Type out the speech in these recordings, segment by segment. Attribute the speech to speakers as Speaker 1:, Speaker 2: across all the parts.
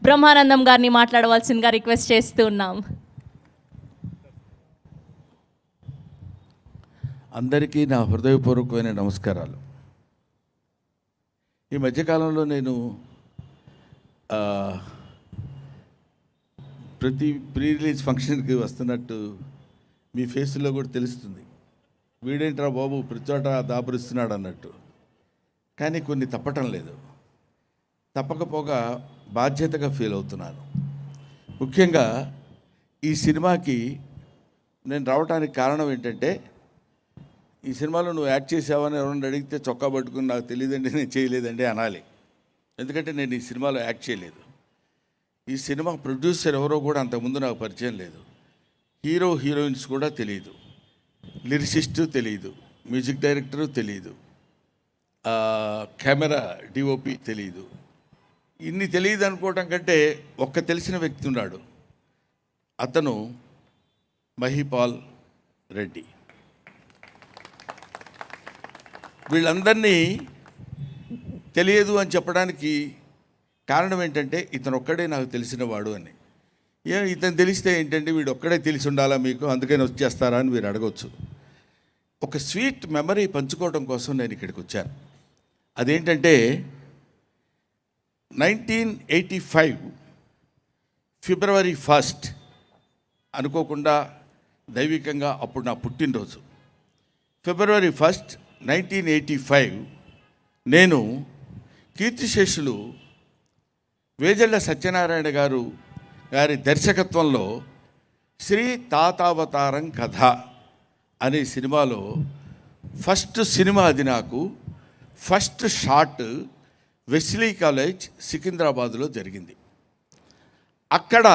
Speaker 1: బ్రహ్మానందం గారిని మాట్లాడవలసిందిగా రిక్వెస్ట్ చేస్తూ ఉన్నాం.
Speaker 2: అందరికీ నా హృదయపూర్వకమైన నమస్కారాలు. ఈ మధ్యకాలంలో నేను ప్రతి ప్రీ రిలీజ్ ఫంక్షన్కి వస్తున్నట్టు మీ ఫేస్లో కూడా తెలుస్తుంది. వీడేంట్రా బాబు ప్రతి చోట దాపురిస్తున్నాడు అన్నట్టు. కానీ కొన్ని తప్పటం లేదు. తప్పకపోగా బాధ్యతగా ఫీల్ అవుతున్నాను. ముఖ్యంగా ఈ సినిమాకి నేను రావడానికి కారణం ఏంటంటే, ఈ సినిమాలో నువ్వు యాక్ట్ చేసావని ఎవరైనా అడిగితే చొక్కా పట్టుకుని నాకు తెలియదండి, నేను చేయలేదండి అనాలి. ఎందుకంటే నేను ఈ సినిమాలో యాక్ట్ చేయలేదు. ఈ సినిమా ప్రొడ్యూసర్ ఎవరో కూడా అంతకుముందు నాకు పరిచయం లేదు. హీరో హీరోయిన్స్ కూడా తెలియదు, లిరిసిస్టు తెలియదు, మ్యూజిక్ డైరెక్టరు తెలియదు, కెమెరా డిఓపి తెలియదు. ఇన్ని తెలియదు అనుకోవటం కంటే ఒక్క తెలిసిన వ్యక్తి ఉన్నాడు. అతను మహిపాల్ రెడ్డి. వీళ్ళందరినీ తెలియదు అని చెప్పడానికి కారణం ఏంటంటే, ఇతను ఒక్కడే నాకు తెలిసిన వాడు అని. ఇతను తెలిస్తే ఏంటంటే, వీడు ఒక్కడే తెలిసి ఉండాలా మీకు, అందుకని వచ్చేస్తారా అని మీరు అడగవచ్చు. ఒక స్వీట్ మెమరీ పంచుకోవడం కోసం నేను ఇక్కడికి వచ్చాను. అదేంటంటే 1985 ఫిబ్రవరి 1 అనుకోకుండా దైవికంగా అప్పుడు నా పుట్టినరోజు. ఫిబ్రవరి 1, 1985 నేను కీర్తిశేషులు వేజళ్ళ సత్యనారాయణ గారి దర్శకత్వంలో శ్రీ తాతావతారం కథ అనే సినిమాలో ఫస్ట్ సినిమా. అది నాకు ఫస్ట్ షాట్ వెస్లీ కాలేజ్ సికింద్రాబాద్లో జరిగింది. అక్కడ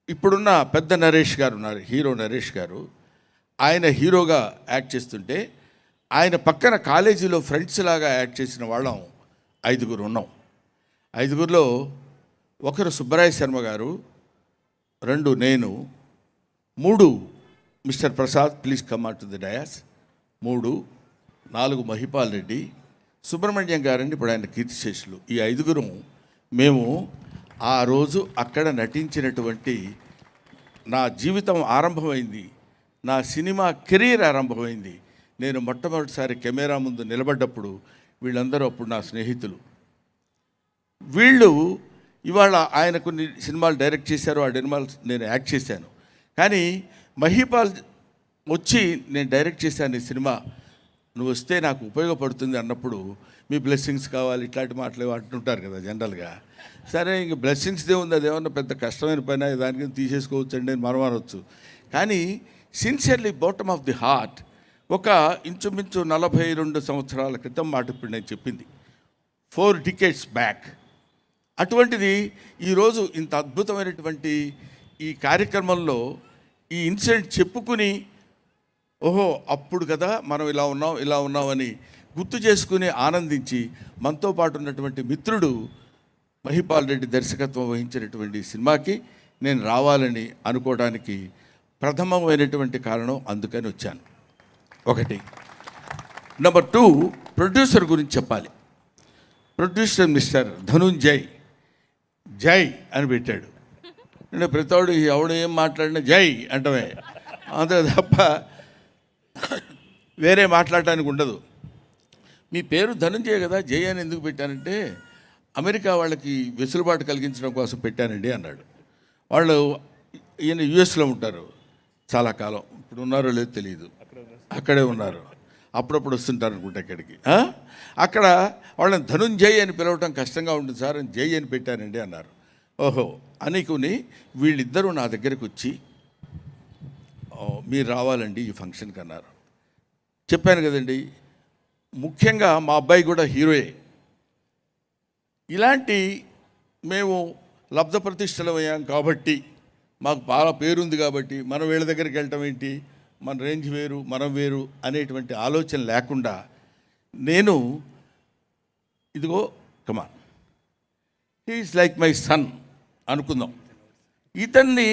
Speaker 2: ఇప్పుడున్న పెద్ద నరేష్ గారు ఉన్నారు, హీరో నరేష్ గారు. ఆయన హీరోగా యాక్ట్ చేస్తుంటే, ఆయన పక్కన కాలేజీలో ఫ్రెండ్స్ లాగా యాక్ట్ చేసిన వాళ్ళం 5 ఉన్నాం. 5లో ఒకరు సుబ్బరాయ శర్మ గారు, 2 నేను, 3 mister Prasad please come out to the dais, 3, 4 Mahipal Reddy, Subrahmanyam గారండి ఇప్పుడు ఆయన కీర్తిశేషులు. ఈ 5 మేము ఆ రోజు అక్కడ నటించినటువంటి నా జీవితం ఆరంభమైంది, నా సినిమా కెరీర్ ఆరంభమైంది. నేను మొట్టమొదటిసారి కెమెరా ముందు నిలబడ్డప్పుడు వీళ్ళందరూ అప్పుడు నా స్నేహితులు. వీళ్ళు ఇవాళ ఆయన కొన్ని సినిమాలు డైరెక్ట్ చేశారు, ఆ సినిమాలు నేను యాక్ట్ చేశాను. కానీ మహిపాల్ వచ్చి నేను డైరెక్ట్ చేశాను ఈ సినిమా, నువ్వు వస్తే నాకు ఉపయోగపడుతుంది అన్నప్పుడు, మీ బ్లెస్సింగ్స్ కావాలి ఇట్లాంటి మాటలు అంటుంటారు కదా జనరల్గా. సరే ఇంక బ్లెస్సింగ్స్దే ఉంది, అదేమన్నా పెద్ద కష్టమైన పైన దానికి తీసేసుకోవచ్చు అండి అని మనం అనవచ్చు. కానీ sincerely bottom of the heart ఒక ఇంచుమించు 42 సంవత్సరాల క్రితం మాట ఇప్పుడు నేను చెప్పింది, 4 decades బ్యాక్. అటువంటిది ఈరోజు ఇంత అద్భుతమైనటువంటి ఈ కార్యక్రమంలో ఈ ఇన్సిడెంట్ చెప్పుకుని, ఓహో అప్పుడు కదా మనం ఇలా ఉన్నామని గుర్తు చేసుకుని ఆనందించి, మనతో పాటు ఉన్నటువంటి మిత్రుడు మహిపాల్ రెడ్డి దర్శకత్వం వహించినటువంటి సినిమాకి నేను రావాలని అనుకోవడానికి ప్రథమమైనటువంటి కారణం, అందుకని వచ్చాను. 1. నెంబర్ 2, ప్రొడ్యూసర్ గురించి చెప్పాలి. ప్రొడ్యూసర్ మిస్టర్ ధనుంజయ్, జై అని పెట్టాడు. అంటే ప్రతివాడు ఎవడు ఏం మాట్లాడినా జై అంటమే, అంతే తప్ప వేరే మాట్లాడటానికి ఉండదు. మీ పేరు ధనుంజయ్ కదా, జై అని ఎందుకు పెట్టానంటే, అమెరికా వాళ్ళకి వెసులుబాటు కలిగించడం కోసం పెట్టానండి అన్నాడు. వాళ్ళు ఈయన యుఎస్లో ఉంటారు చాలా కాలం, ఇప్పుడు ఉన్నారో లేదో తెలియదు, అక్కడే ఉన్నారు, అప్పుడప్పుడు వస్తుంటారు అనుకుంటా ఇక్కడికి. అక్కడ వాళ్ళని ధనుంజయ్ అని పిలవటం కష్టంగా ఉంటుంది సార్ అని జై అని పెట్టానండి అన్నారు. ఓహో అనుకుని వీళ్ళిద్దరూ నా దగ్గరికి వచ్చి, మీరు రావాలండి ఈ ఫంక్షన్కి అన్నారు. చెప్పాను కదండి, ముఖ్యంగా మా అబ్బాయి కూడా హీరోయే. ఇలాంటి మేము లబ్ధ ప్రతిష్టలం అయ్యాం కాబట్టి, మాకు బాగా పేరుంది కాబట్టి, మనం వీళ్ళ దగ్గరికి వెళ్ళటం ఏంటి, మన రేంజ్ వేరు మనం వేరు అనేటువంటి ఆలోచన లేకుండా, నేను ఇదిగో come on he is like my son అనుకుందాం. ఇతన్ని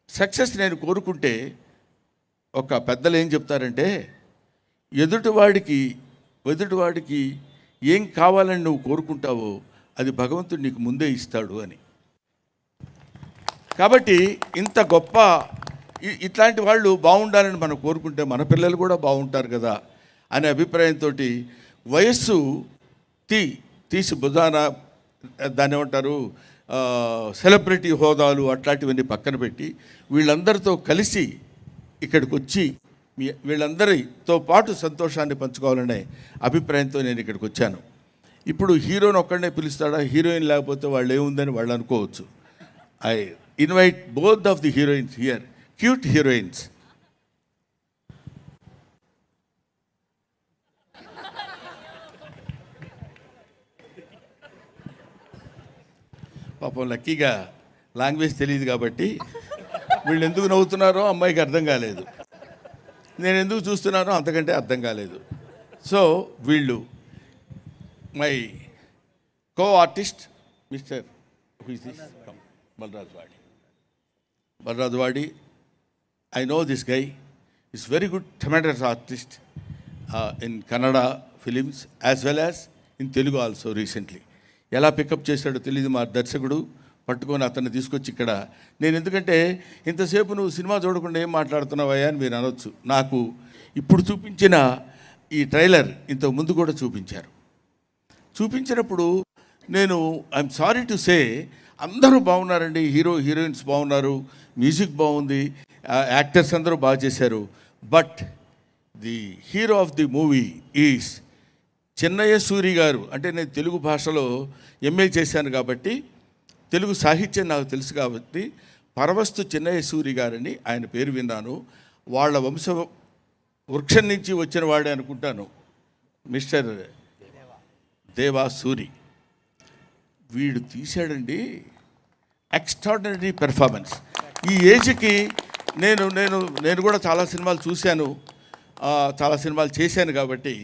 Speaker 2: సక్సెస్ నేను కోరుకుంటే, ఒక పెద్దలు ఏం చెప్తారంటే, ఎదుటివాడికి ఏం కావాలని నువ్వు కోరుకుంటావో అది భగవంతుడు నీకు ముందే ఇస్తాడు అని. కాబట్టి ఇంత గొప్ప ఇట్లాంటి వాళ్ళు బాగుండాలని మనం కోరుకుంటే మన పిల్లలు కూడా బాగుంటారు కదా అనే అభిప్రాయంతో వయస్సు తీసి భుజాన దాన్ని ఏమంటారు సెలబ్రిటీ హోదాలు అట్లాంటివన్నీ పక్కన పెట్టి వీళ్ళందరితో కలిసి ఇక్కడికి వచ్చి వీళ్ళందరితో పాటు సంతోషాన్ని పంచుకోవాలనే అభిప్రాయంతో నేను ఇక్కడికి వచ్చాను. ఇప్పుడు హీరోని ఒక్కడనే పిలుస్తాడా, హీరోయిన్ లేకపోతే వాళ్ళు ఏముందని వాళ్ళు అనుకోవచ్చు. I invite both of the heroines here, cute heroines. పాపం లక్కీగా లాంగ్వేజ్ తెలియదు కాబట్టి వీళ్ళు ఎందుకు నవ్వుతున్నారో అమ్మాయికి అర్థం కాలేదు, నేను ఎందుకు చూస్తున్నానో అంతకంటే అర్థం కాలేదు. సో వీళ్ళు మై కో ఆర్టిస్ట్ మిస్టర్ బలరాజువాడి. I know this guy is very good tremendous artist in Kannada films as well as in Telugu also. Recently ఎలా పికప్ చేశాడో తెలియదు మా దర్శకుడు, పట్టుకొని అతన్ని తీసుకొచ్చి ఇక్కడ. నేను ఎందుకంటే ఇంతసేపు నువ్వు సినిమా చూడకుండా ఏం మాట్లాడుతున్నావయ్యా అని మీరు అనొచ్చు. నాకు ఇప్పుడు చూపించిన ఈ ట్రైలర్ ఇంతకు ముందు కూడా చూపించినప్పుడు నేను ఐఎమ్ సారీ టు సే అందరూ బాగున్నారండి, హీరోయిన్స్ బాగున్నారు, మ్యూజిక్ బాగుంది, యాక్టర్స్ అందరూ బాగా చేశారు. But the hero of the movie is Chinnayya Suri garu. అంటే నేను తెలుగు భాషలో ఎంఏ చేశాను కాబట్టి తెలుగు సాహిత్యం నాకు తెలుసు కాబట్టి పరవస్తు చిన్నయ్య సూరి గారని ఆయన పేరు విన్నాను. వాళ్ళ వంశ వృక్షం నుంచి వచ్చిన వాడే అనుకుంటాను మిస్టర్ దేవా సూరి. వీడు తీశాడండి ఎక్స్ట్రాడినరీ పెర్ఫార్మెన్స్. ఈ ఏజ్కి నేను కూడా చాలా సినిమాలు చూశాను, చాలా సినిమాలు చేశాను కాబట్టి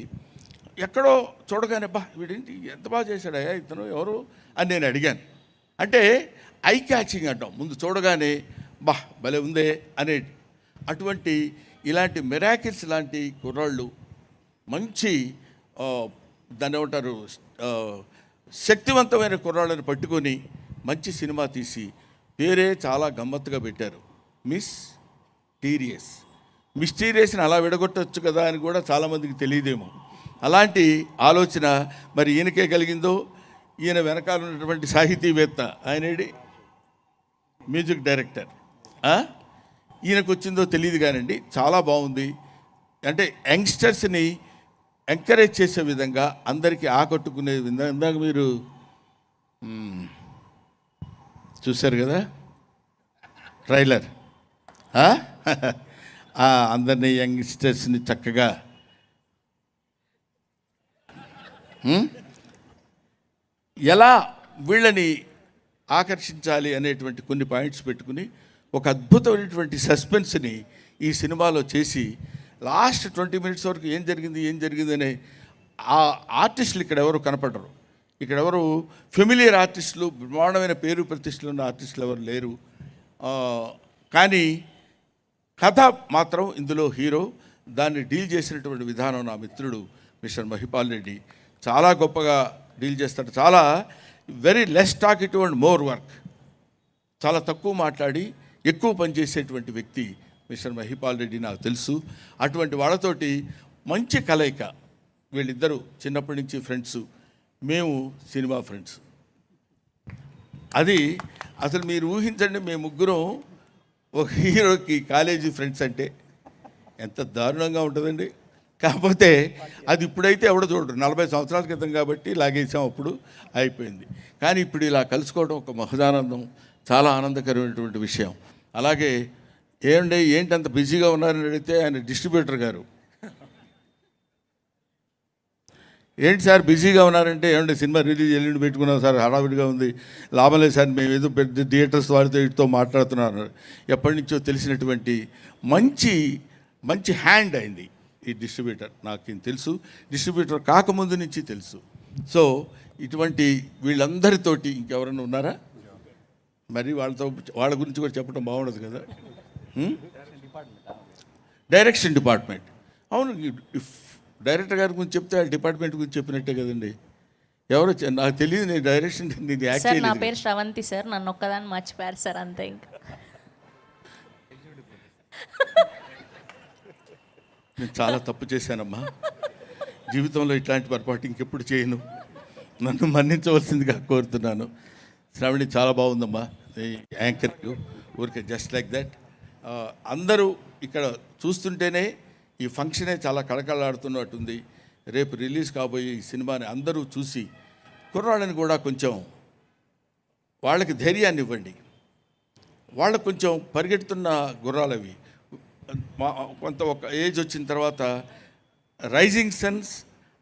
Speaker 2: ఎక్కడో చూడగానే వీడేంటి ఎంత బాగా చేశాడయ్యా ఇతను ఎవరు అని నేను అడిగాను. అంటే ఐ క్యాచింగ్ అంటాం, ముందు చూడగానే భలే ఉందే అనే అటువంటి ఇలాంటి మిరాకిల్స్ లాంటి కుర్రాళ్ళు మంచి దాన్ని ఏమంటారు శక్తివంతమైన కుర్రాళ్ళని పట్టుకొని మంచి సినిమా తీసి పేరే చాలా గమ్మత్తుగా పెట్టారు, మిస్టీరియస్ని అలా విడగొట్టవచ్చు కదా అని కూడా చాలామందికి తెలియదేమో. అలాంటి ఆలోచన మరి ఈయనకే కలిగిందో, ఈయన వెనకాల ఉన్నటువంటి సాహితీవేత్త ఆయనేడి మ్యూజిక్ డైరెక్టర్ ఈయనకు వచ్చిందో తెలియదు కానండి, చాలా బాగుంది. అంటే యంగ్స్టర్స్ని ఎంకరేజ్ చేసే విధంగా, అందరికీ ఆకట్టుకునే విధంగా. ఇందాక మీరు చూశారు కదా ట్రైలర్, అందరినీ యంగ్స్టర్స్ని చక్కగా ఎలా వీళ్ళని ఆకర్షించాలి అనేటువంటి కొన్ని పాయింట్స్ పెట్టుకుని ఒక అద్భుతమైనటువంటి సస్పెన్స్ని ఈ సినిమాలో చేసి లాస్ట్ 20 minutes వరకు ఏం జరిగింది అనే ఆ ఆర్టిస్టులు ఇక్కడ ఎవరు కనపడరు. ఇక్కడ ఎవరు ఫెమిలియర్ ఆర్టిస్టులు, బ్రహ్మాండమైన పేరు ప్రతిష్టలు ఉన్న ఆర్టిస్టులు ఎవరు లేరు. కానీ కథ మాత్రం ఇందులో హీరో దాన్ని డీల్ చేసినటువంటి విధానం నా మిత్రుడు మిస్టర్ మహిపాల్ రెడ్డి చాలా గొప్పగా డీల్ చేస్తాడు. చాలా very less talkative and more work, చాలా తక్కువ మాట్లాడి ఎక్కువ పనిచేసేటువంటి వ్యక్తి మిస్టర్ మహిపాల్ రెడ్డి నాకు తెలుసు. అటువంటి వాళ్ళతోటి మంచి కలయిక. వీళ్ళిద్దరూ చిన్నప్పటి నుంచి ఫ్రెండ్స్, మేము సినిమా ఫ్రెండ్స్. అది అసలు మీరు ఊహించండి, మేము ముగ్గురం ఒక హీరోకి కాలేజీ ఫ్రెండ్స్ అంటే ఎంత దారుణంగా ఉంటుందండి. కాకపోతే అది ఇప్పుడైతే ఎవడో చూడరు, 40 సంవత్సరాల క్రితం కాబట్టి లాగేసాం, అప్పుడు అయిపోయింది. కానీ ఇప్పుడు ఇలా కలుసుకోవడం ఒక మహదానందం, చాలా ఆనందకరమైనటువంటి విషయం. అలాగే ఏంటి అంత బిజీగా ఉన్నారని అడిగితే ఆయన డిస్ట్రిబ్యూటర్ గారు, ఏంటి సార్ బిజీగా ఉన్నారంటే, సినిమా రిలీజ్ ఎల్లుండి పెట్టుకున్నాం సార్, హడావిడిగా ఉంది, లాభం లేదు సార్, మేము ఏదో పెద్ద థియేటర్స్ వాడితో వీటితో మాట్లాడుతున్నారు. ఎప్పటి నుంచో తెలిసినటువంటి మంచి హ్యాండ్ అయింది ఈ డిస్ట్రిబ్యూటర్. నాకు తెలుసు, డిస్ట్రిబ్యూటర్ కాకముందు నుంచి తెలుసు. సో ఇటువంటి వీళ్ళందరితోటి ఇంకెవరైనా ఉన్నారా మరి? వాళ్ళ గురించి కూడా చెప్పడం బాగుండదు కదా. డైరెక్షన్ డిపార్ట్మెంట్, అవును, డైరెక్టర్ గారి గురించి చెప్తే డిపార్ట్మెంట్ గురించి చెప్పినట్టే కదండి. నాకు తెలియదు, నేను డైరెక్షన్ నేను యాక్ట్
Speaker 1: సార్ నా
Speaker 2: చేయలేదు.
Speaker 1: పేరు శ్రవంతి సార్, నన్ను ఒక్కదాన్ని మర్చిపోయారు సార్, అంతే ఇంకా.
Speaker 2: నేను చాలా తప్పు చేశానమ్మా, జీవితంలో ఇట్లాంటి పొరపాటు ఇంకెప్పుడు చేయను, నన్ను మన్నించవలసిందిగా కోరుతున్నాను. శ్రావణి చాలా బాగుందమ్మా ఈ యాంకర్, ఊరికే జస్ట్ లైక్ దట్. అందరూ ఇక్కడ చూస్తుంటేనే ఈ ఫంక్షనే చాలా కళకళలాడుతున్నట్టుంది. రేపు రిలీజ్ కాబోయే ఈ సినిమాని అందరూ చూసి కుర్రాళ్ళని కూడా కొంచెం వాళ్ళకి ధైర్యాన్ని ఇవ్వండి. వాళ్ళకు కొంచెం పరిగెడుతున్న గుర్రాలవి కొంత ఒక ఏజ్ వచ్చిన తర్వాత rising sense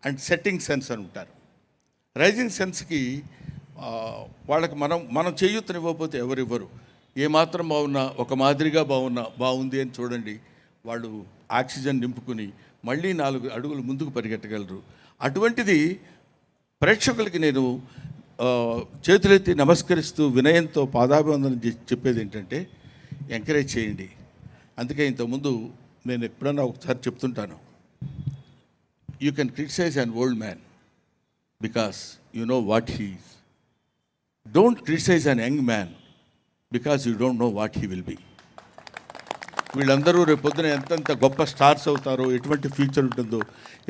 Speaker 2: and setting sense అని ఉంటారు. రైజింగ్ సెన్స్కి వాళ్ళకి మనం చేయూతనివ్వకపోతే ఎవరివ్వరు. ఏమాత్రం బాగున్నా, ఒక మాదిరిగా బాగుంది అని చూడండి, వాళ్ళు ఆక్సిజన్ నింపుకుని మళ్ళీ 4 అడుగులు ముందుకు పరిగెట్టగలరు. అటువంటిది ప్రేక్షకులకి నేను చేతులెత్తి నమస్కరిస్తూ వినయంతో పాదాభివందనం చెప్పేది ఏంటంటే, ఎంకరేజ్ చేయండి. అందుకే ఇంతకుముందు నేను ఎప్పుడన్నా ఒకసారి చెప్తుంటాను, you can criticise an old man because you know what he is. Don't criticise an young man because you don't know what he will be. వీళ్ళందరూ రేపొద్దున ఎంతెంత గొప్ప స్టార్స్ అవుతారో, ఎటువంటి ఫ్యూచర్ ఉంటుందో,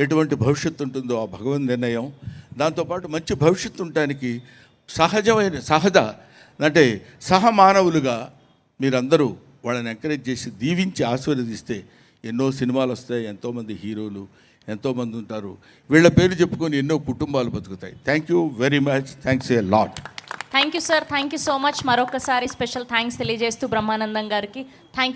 Speaker 2: ఎటువంటి భవిష్యత్తు ఉంటుందో ఆ భగవన్ నిర్ణయం. దాంతోపాటు మంచి భవిష్యత్తు ఉండటానికి అంటే సహమానవులుగా మీరందరూ వాళ్ళని ఎంకరేజ్ చేసి దీవించి ఆశీర్వదిస్తే ఎన్నో సినిమాలు వస్తాయి, ఎంతోమంది హీరోలు ఎంతోమంది ఉంటారు. వీళ్ళ పేరు చెప్పుకొని ఎన్నో కుటుంబాలు బతుకుతాయి. Thank you very much, thanks a lot.
Speaker 1: Thank you sir, thank you so much. మరొకసారి స్పెషల్ థ్యాంక్స్ తెలియజేస్తూ బ్రహ్మానందం గారికి థ్యాంక్